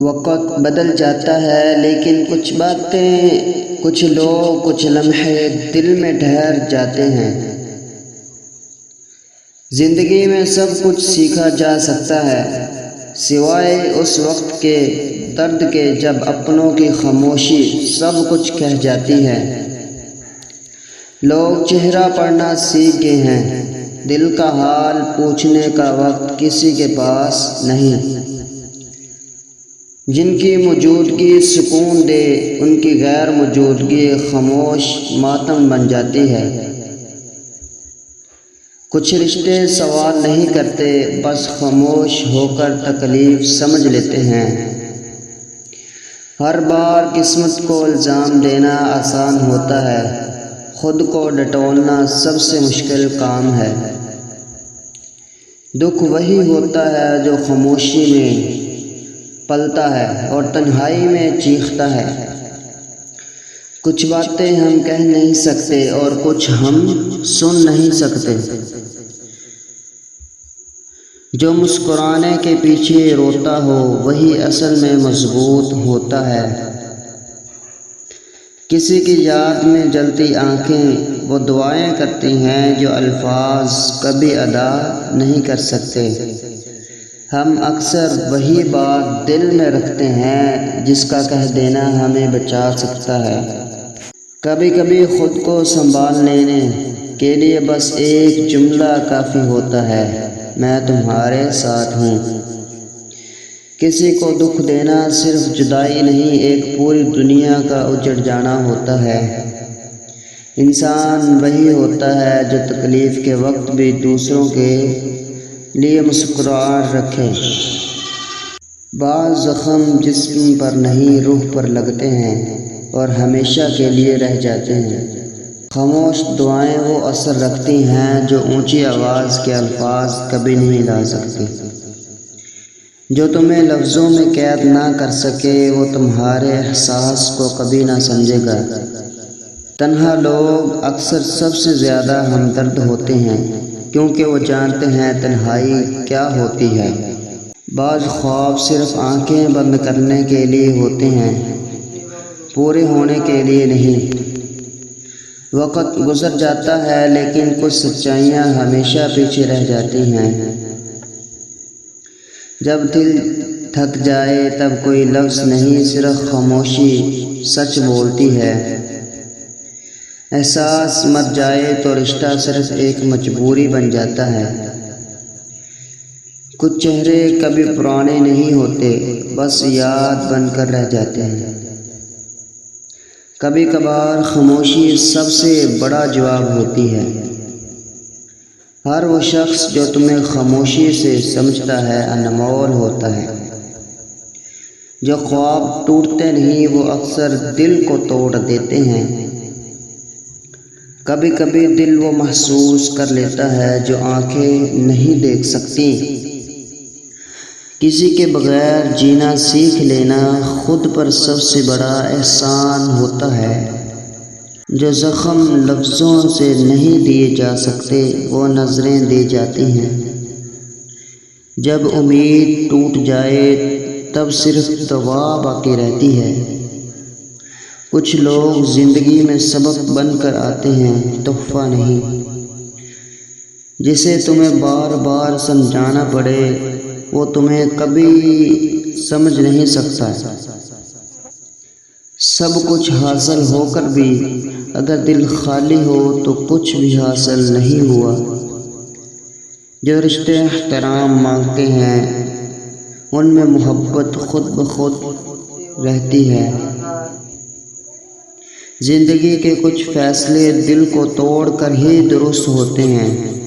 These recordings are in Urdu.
وقت بدل جاتا ہے لیکن کچھ باتیں، کچھ لوگ، کچھ لمحے دل میں ٹھہر جاتے ہیں۔ زندگی میں سب کچھ سیکھا جا سکتا ہے سوائے اس وقت کے درد کے جب اپنوں کی خاموشی سب کچھ کہہ جاتی ہے۔ لوگ چہرہ پڑھنا سیکھ گئے ہیں، دل کا حال پوچھنے کا وقت کسی کے پاس نہیں۔ جن کی موجودگی سکون دے ان کی غیر موجودگی خاموش ماتم بن جاتی ہے۔ کچھ رشتے سوال نہیں کرتے، بس خاموش ہو کر تکلیف سمجھ لیتے ہیں۔ ہر بار قسمت کو الزام دینا آسان ہوتا ہے، خود کو ڈٹولنا سب سے مشکل کام ہے۔ دکھ وہی ہوتا ہے جو خاموشی میں پلتا ہے اور تنہائی میں چیختا ہے۔ کچھ باتیں ہم کہہ نہیں سکتے اور کچھ ہم سن نہیں سکتے۔ جو مسکرانے کے پیچھے روتا ہو وہی اصل میں مضبوط ہوتا ہے۔ کسی کی یاد میں جلتی آنکھیں وہ دعائیں کرتی ہیں جو الفاظ کبھی ادا نہیں کر سکتے۔ ہم اکثر وہی بات دل میں رکھتے ہیں جس کا کہہ دینا ہمیں بچا سکتا ہے۔ کبھی کبھی خود کو سنبھال لینے کے لیے بس ایک جملہ کافی ہوتا ہے، میں تمہارے ساتھ ہوں۔ کسی کو دکھ دینا صرف جدائی نہیں، ایک پوری دنیا کا اجڑ جانا ہوتا ہے۔ انسان وہی ہوتا ہے جو تکلیف کے وقت بھی دوسروں کے لیے مسکراہٹ رکھے۔ بعض زخم جسم پر نہیں روح پر لگتے ہیں اور ہمیشہ کے لیے رہ جاتے ہیں۔ خاموش دعائیں وہ اثر رکھتی ہیں جو اونچی آواز کے الفاظ کبھی نہیں لا سکتی۔ جو تمہیں لفظوں میں قید نہ کر سکے وہ تمہارے احساس کو کبھی نہ سمجھے گا۔ تنہا لوگ اکثر سب سے زیادہ ہمدرد ہوتے ہیں کیونکہ وہ جانتے ہیں تنہائی کیا ہوتی ہے۔ بعض خواب صرف آنکھیں بند کرنے کے لیے ہوتے ہیں، پورے ہونے کے لیے نہیں۔ وقت گزر جاتا ہے لیکن کچھ سچائیاں ہمیشہ پیچھے رہ جاتی ہیں۔ جب دل تھک جائے تب کوئی لفظ نہیں، صرف خاموشی سچ بولتی ہے۔ احساس مر جائے تو رشتہ صرف ایک مجبوری بن جاتا ہے۔ کچھ چہرے کبھی پرانے نہیں ہوتے، بس یاد بن کر رہ جاتے ہیں۔ کبھی کبھار خاموشی سب سے بڑا جواب ہوتی ہے۔ ہر وہ شخص جو تمہیں خاموشی سے سمجھتا ہے انمول ہوتا ہے۔ جو خواب ٹوٹتے نہیں وہ اکثر دل کو توڑ دیتے ہیں۔ کبھی کبھی دل وہ محسوس کر لیتا ہے جو آنکھیں نہیں دیکھ سکتی۔ کسی کے بغیر جینا سیکھ لینا خود پر سب سے بڑا احسان ہوتا ہے۔ جو زخم لفظوں سے نہیں دیے جا سکتے وہ نظریں دی جاتی ہیں۔ جب امید ٹوٹ جائے تب صرف دعا باقی رہتی ہے۔ کچھ لوگ زندگی میں سبق بن کر آتے ہیں، تحفہ نہیں۔ جسے تمہیں بار بار سمجھانا پڑے وہ تمہیں کبھی سمجھ نہیں سکتا۔ سب کچھ حاصل ہو کر بھی اگر دل خالی ہو تو کچھ بھی حاصل نہیں ہوا۔ جو رشتے احترام مانگتے ہیں ان میں محبت خود بخود رہتی ہے۔ زندگی کے کچھ فیصلے دل کو توڑ کر ہی درست ہوتے ہیں۔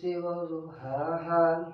وضحاها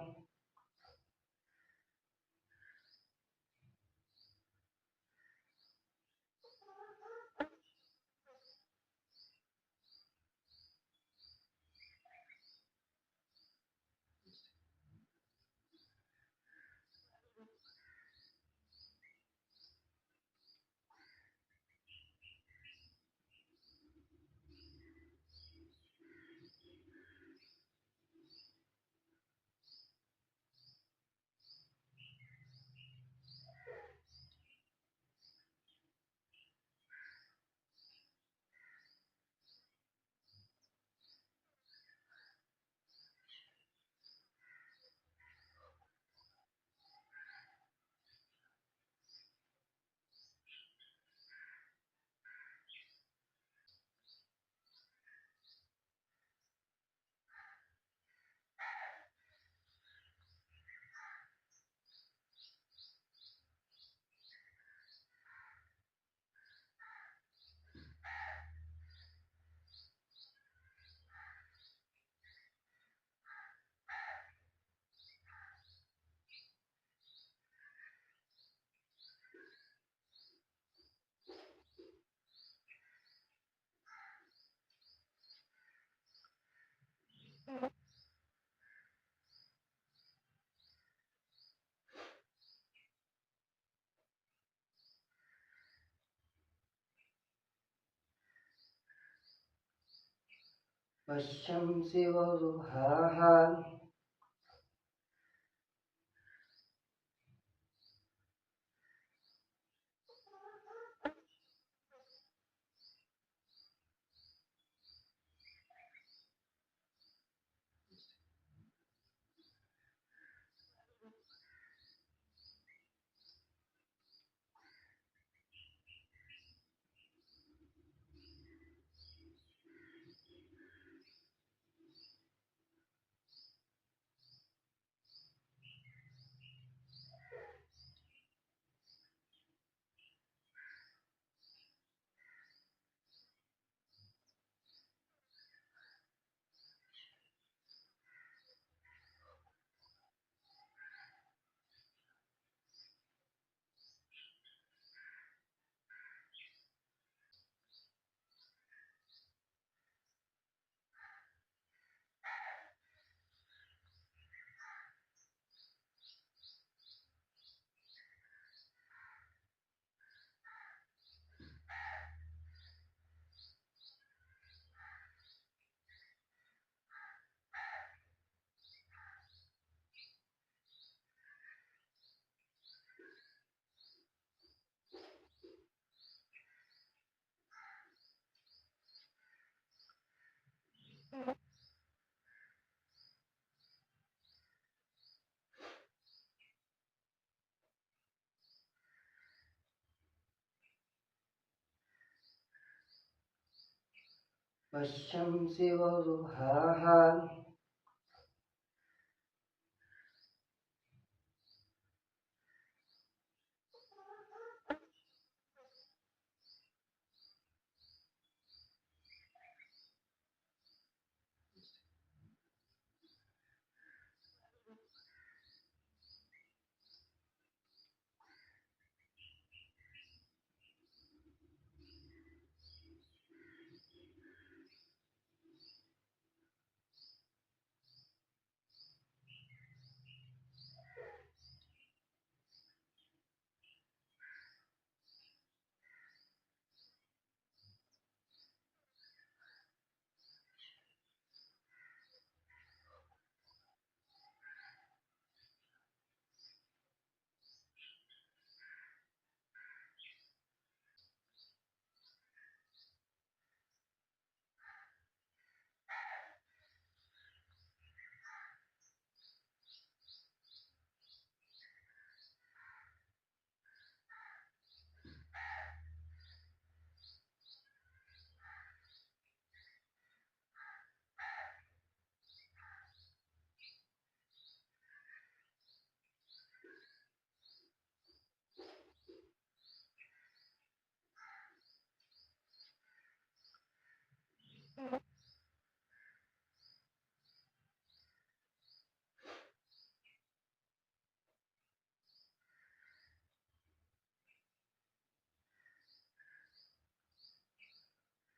والشمس وضحاها والشمس وضحاها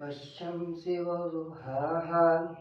والشمس وضحاها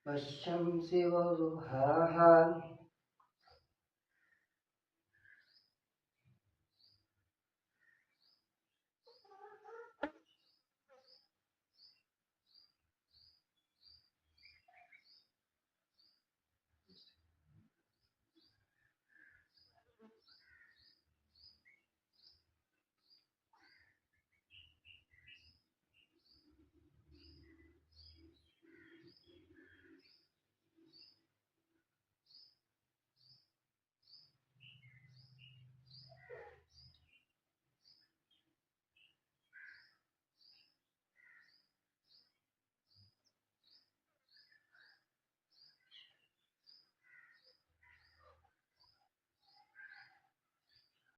والشمس وضحاها